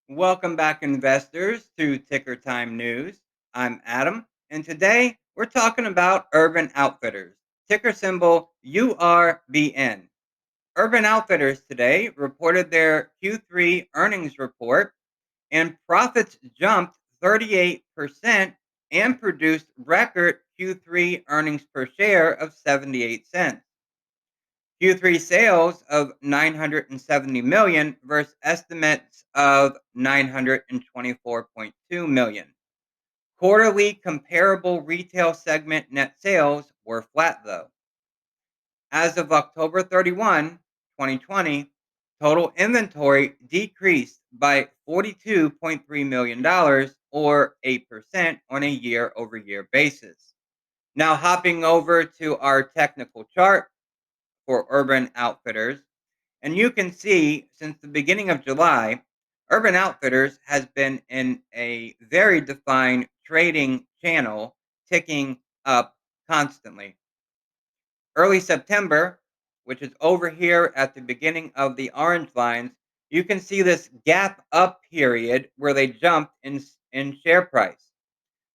Welcome back, investors, to Ticker Time News. I'm Adam, and today we're talking about Urban Outfitters, ticker symbol URBN. Urban Outfitters today reported their Q3 earnings report, and profits jumped 38% and produced record Q3 earnings per share of 78 cents. Q3 sales of 970 million versus estimates of 924.2 million. Quarterly comparable retail segment net sales were flat though. As of October 31, 2020, total inventory decreased by $42.3 million or 8% on a year-over-year basis. Now hopping over to our technical chart for Urban Outfitters. And you can see since the beginning of July, Urban Outfitters has been in a very defined trading channel, ticking up constantly. Early September, which is over here at the beginning of the orange lines, you can see this gap up period where they jumped in share price.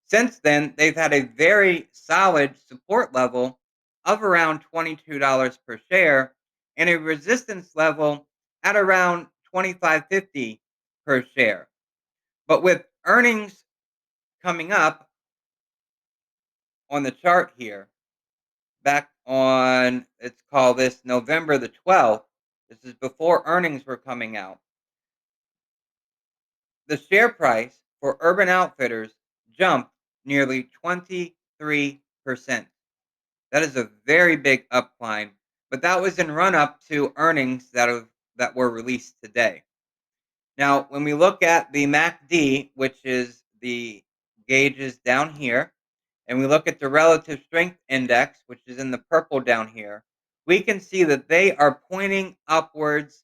Since then, they've had a very solid support level of around $22 per share and a resistance level at around 25.50 per share. But with earnings coming up on the chart here, back on, let's call this November the 12th, this is before earnings were coming out. The share price for Urban Outfitters jumped nearly 23%. That is a very big up climb, but that was in run up to earnings that were released today. Now, when we look at the MACD, which is the gauges down here, and we look at the relative strength index, which is in the purple down here, we can see that they are pointing upwards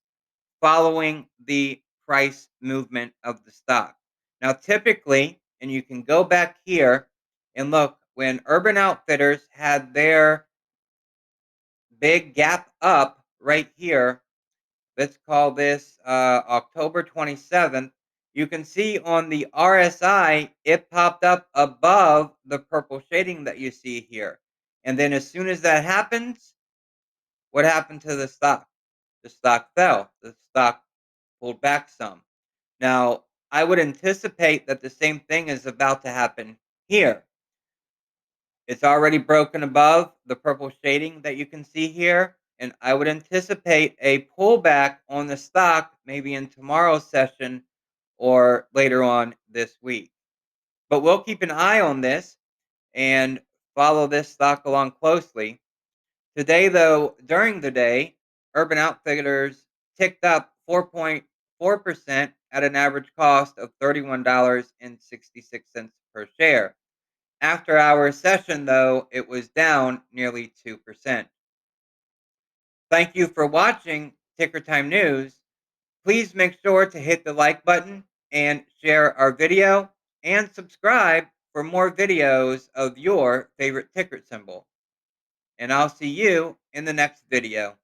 following the price movement of the stock. Now, typically, and you can go back here and look, when Urban Outfitters had their big gap up right here. Let's call this October 27th. You can see on the RSI, it popped up above the purple shading that you see here. And then as soon as that happens, what happened to the stock? The stock fell. The stock pulled back some. Now, I would anticipate that the same thing is about to happen here. It's already broken above the purple shading that you can see here, and I would anticipate a pullback on the stock maybe in tomorrow's session or later on this week. But we'll keep an eye on this and follow this stock along closely. Today, though, during the day, Urban Outfitters ticked up 4.4% at an average cost of $31.66 per share. After our session, though, it was down nearly 2%. Thank you for watching Ticker Time News. Please make sure to hit the like button and share our video and subscribe for more videos of your favorite ticker symbol. And I'll see you in the next video.